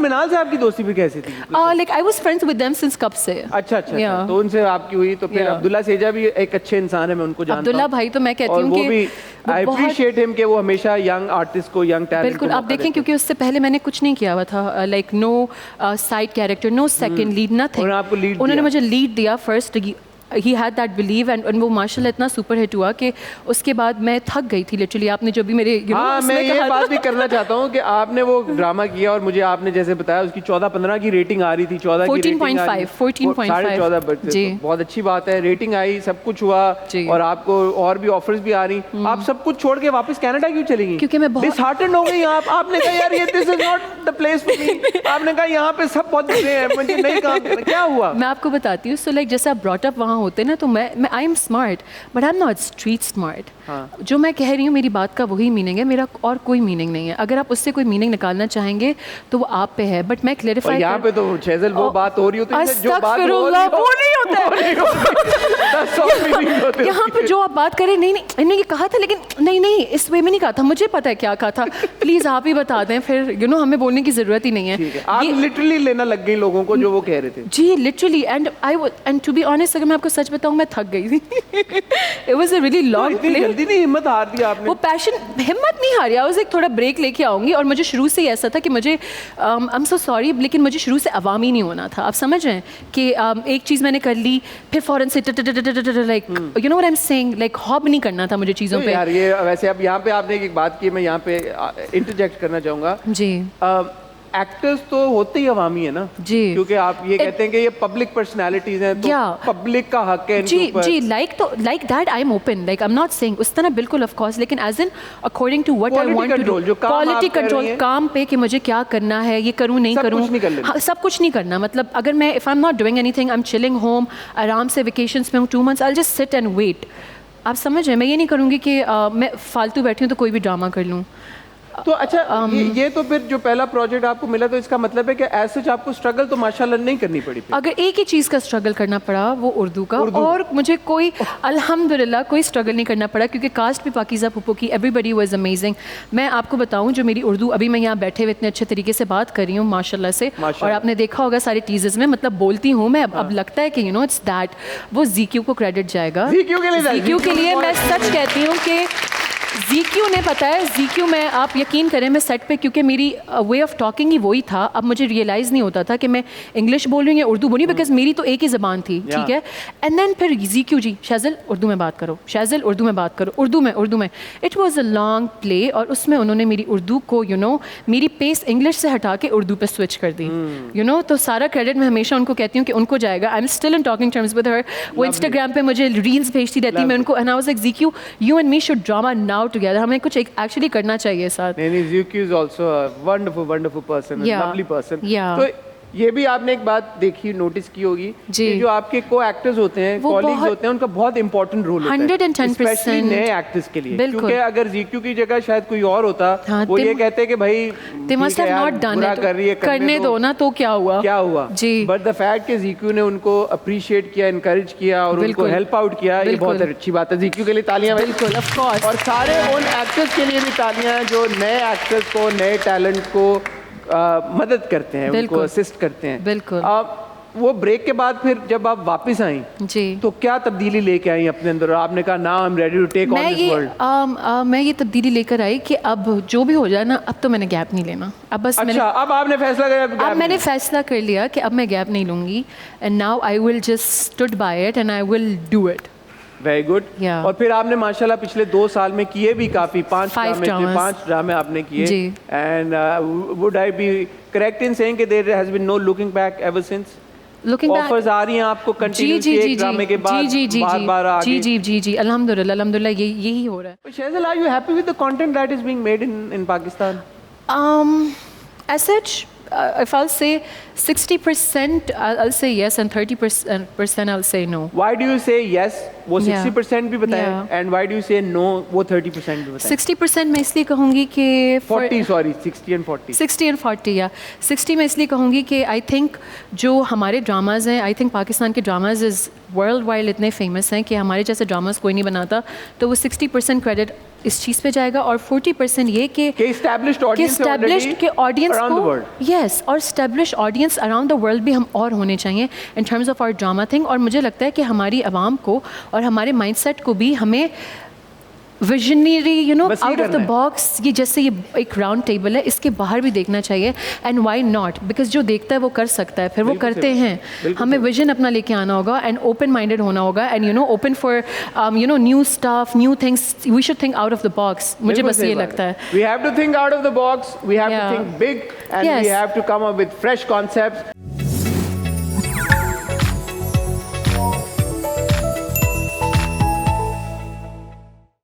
मिनाल से आपकी दोस्ती भी कैसी थी? Like I was friends with them since कब से। अच्छा, तो उनसे आपकी हुई, तो फिर अब्दुल्ला सेजा भी एक अच्छे इंसान है, मैं उनको जानता हूं। अब्दुल्ला भाई तो मैं कहती हूँ कि आई अप्रिशिएट हिम कि वो हमेशा यंग आर्टिस्ट को, यंग टैलेंट बिल्कुल आप देखें, क्योंकि उससे पहले मैंने कुछ नहीं किया हुआ था, like no side character, no second lead, nothing. उन्होंने मुझे लीड दिया first. He had that believe and वो माशाल्लाह इतना सुपर हिट हुआ कि उसके बाद मैं थक गई थी लिटरली। आपने जो भी मेरे मैं ये बात भी करना चाहता हूँ कि आपने वो ड्रामा किया और मुझे आपने जैसे बताया उसकी 14-15 की रेटिंग आ रही थी, 14.5 जी, बहुत अच्छी बात है, रेटिंग आई, सब कुछ हुआ और आपको और भी ऑफर्स भी आ रही। आप सब कुछ छोड़ के वापस कनाडा क्यों चली गई? क्योंकि मैं बहुत डिसहार्टेंड हो गई आप। आपने कहा यार ये this is not the place for me. आपने कहा यहाँ पे सब बहुत बुरे हैं, मुझे नहीं काम करना। क्या हुआ? मैं आपको बताती हूँ। सो लाइक जैसे आप ब्रॉट अप वहाँ होते ना, तो मैं I am smart but I am not street smart. जो मैं कह रही हूँ मेरी बात का वही मीनिंग है, मेरा और कोई मीनिंग नहीं है। अगर आप उससे कोई मीनिंग निकालना चाहेंगे तो वो आप पे है, बट मैं क्लेरिफाई यहाँ पे तो शहज़ल वो बात हो रही होती है जो बात वो नहीं होता है। यहाँ पे जो आप बात करें, नहीं इन्होंने ये कहा था लेकिन नहीं इस वे में नहीं कहा था, मुझे पता है क्या कहा था, प्लीज आप ही बता दें, फिर हमें बोलने की जरूरत ही नहीं है। आप लिटरली लेना लग गई लोगों को जो वो कह रहे थे। जी literally, and to be honest अगर मैं आपको सच बताऊं, मैं थक गई थी। It was a really long play. जल्दी नहीं हिम्मत हार दिया आपने? वो पैशन, हिम्मत नहीं हारी, आई वाज एक थोड़ा ब्रेक लेके आऊंगी। और मुझे शुरू से ही ऐसा था कि मुझे आई एम सो सॉरी लेकिन मुझे शुरू से अवामी नहीं होना था। आप समझ रहे हैं कि एक चीज़ मैंने कर ली फिर फौरन से like you know what I am saying, like hob नहीं करना था मुझे चीज़ों पे। यार ये वैसे अब यहाँ पे आपने एक बात की, मैं यहाँ पे इंटरजेक्ट करना चाहूँगा जी। एक्टर्स तो होते ही अवामी है ना जी, क्योंकि आप ये कहते हैं कि ये पब्लिक पर्सनालिटीज हैं, तो पब्लिक का हक है जी जी, like that I am open, like I am not saying उस तरह बिल्कुल ऑफ कोर्स, लेकिन as in according to what I want to do, quality control, काम पे कि मुझे क्या करना है, ये करूँ नहीं करूँ, सब कुछ नहीं करना। मतलब अगर मैं if I am not doing anything, I am chilling home, आराम से वेकेशंस में हूँ 2 months, I will just sit and wait. आप समझ रहे हैं, मैं ये नहीं करूँगी कि मैं फालतू बैठी हूँ तो कोई भी ड्रामा कर लूँ। तो अच्छा ये तो फिर जो पहला प्रोजेक्ट आपको मिला, तो इसका मतलब है कि एज सच आपको स्ट्रगल तो माशाल्लाह नहीं करनी पड़ी। अगर एक ही चीज़ का स्ट्रगल करना पड़ा वो उर्दू का, और मुझे कोई अल्हम्दुलिल्लाह कोई स्ट्रगल नहीं करना पड़ा क्योंकि कास्ट भी पाकीज़ा पुप्पो की, एवरीबडी वाज अमेजिंग। मैं आपको बताऊं जो मेरी उर्दू, अभी मैं यहाँ बैठे हुए इतने अच्छे तरीके से बात कर रही हूँ माशाल्लाह से, और आपने देखा होगा सारे टीजर्स में, मतलब बोलती हूँ मैं अब लगता है कि इट्स दैट, वो ज़ीक्यू को क्रेडिट जाएगा। ज़ीक्यू के लिए मैं सच कहती हूँ कि ज़ीक्यू ने, पता है ज़ीक्यू में, आप यकीन करें मैं सेट पे, क्योंकि मेरी वे ऑफ टॉकिंग ही वही था, अब मुझे रियलाइज़ नहीं होता था कि मैं इंग्लिश बोल रही हूँ या उर्दू बोल रही हूँ, बिकॉज मेरी तो एक ही ज़बान थी, ठीक है। एंड देन फिर ज़ीक्यू जी, शहज़ल उर्दू में बात करो, शहज़ल उर्दू में बात करो, उर्दू में। It was a long play, और उसमें उन्होंने मेरी उर्दू को मेरी पेस इंग्लिश से हटा के उर्दू पे स्विच कर दी, तो सारा क्रेडिट मैं हमेशा उनको कहती हूँ कि उनको जाएगा। I am still in talking terms with her, वो इंस्टाग्राम पे मुझे रील्स भेजती रहती, मैं उनको, एंड आई वाज लाइक ज़ीक्यू you and me should drama now together, हमें कुछ एक्चुअली करना चाहिए साथ। नहीं, ज़ीक्यू is also a wonderful person, lovely person. तो ये भी आपने एक बात देखी, नोटिस की होगी कि जो आपके को एक्टर्स होते हैं, कॉलीग्स होते हैं, उनका बहुत इंपॉर्टेंट रोल होता है 110%, स्पेशली नए एक्टर्स के लिए, क्योंकि अगर ज़ीक्यू की जगह शायद कोई और होता, वो ये कहते हैं कि भाई they must have not done it, करने दो ना, तो क्या हुआ जी। बट द फैक्ट कि ज़ीक्यू ने उनको अप्रिशिएट किया, एनकरेज किया और उनको हेल्प आउट किया, ये बहुत अच्छी बात है। ज़ीक्यू के लिए तालियां, बिल्कुल ऑफ कोर्स, और सारे उन एक्टर्स के लिए भी तालियां जो नए एक्टर्स को, नए टैलेंट को मदद करते हैं, उनको असिस्ट करते हैं। बिल्कुल। वो ब्रेक के बाद फिर जब आप वापस आई जी, तो क्या तब्दीली लेके आई अपने अंदर? आपने कहा ना, I am ready to take on this world. मैं ये तब्दीली लेकर आई कि अब जो भी हो जाए ना, अब तो मैंने गैप नहीं लेना, अब बस अब आपने फैसला किया? अब मैंने फैसला कर लिया कि अब मैं गैप नहीं लूंगी, and now I will just stood by it and I will do it. Very good. और फिर आपने माशाल्लाह पिछले 2 साल में किए भी काफी, 5 ड्रामे आपने किए, and would I be correct in saying कि there has been no looking back ever since? Offers आ रही हैं आपको कंटिन्यूअसली एक ड्रामे के बाद, बार-बार आगे? जी, अल्हम्दुलिल्लाह यही हो रहा है। Shahzal, are you happy with the content that is being made in Pakistan? As such, if I'll say 60%, I'll say yes, and 30% I'll say no. Why do you say yes? वो 60% भी बताएं, एंड व्हाई डू यू से no वो 30% भी बताएं? 60% मैं इसलिए कहूँगी कि 60 and 40 या 60 मैं इसलिए कहूँगी कि आई थिंक जो हमारे ड्रामाज हैं, आई थिंक पाकिस्तान के ड्रामाज इज़ वर्ल्ड वाइड इतने फेमस हैं कि हमारे जैसे ड्रामाज कोई नहीं बनाता, तो वो 60% क्रेडिट इस चीज़ पे जाएगा और 40% ये कि एस्टैब्लिश्ड ऑडियंस को यस, और established audience around the world भी हम और होने चाहिए in terms of our drama thing. और मुझे लगता है कि हमारी आवाम को और हमारे माइंडसेट को भी हमें visionary out of the box, ये जैसे ये एक राउंड टेबल है, इसके बाहर भी देखना चाहिए। एंड व्हाई नॉट, बिकॉज जो देखता है वो कर सकता है, फिर वो करते हैं। हमें विजन अपना लेके आना होगा एंड ओपन माइंडेड होना होगा and open for new stuff, new things. We should think out of the box. मुझे बस ये लगता है we have to think out of the box, we have to think big and we have to come up with fresh concepts.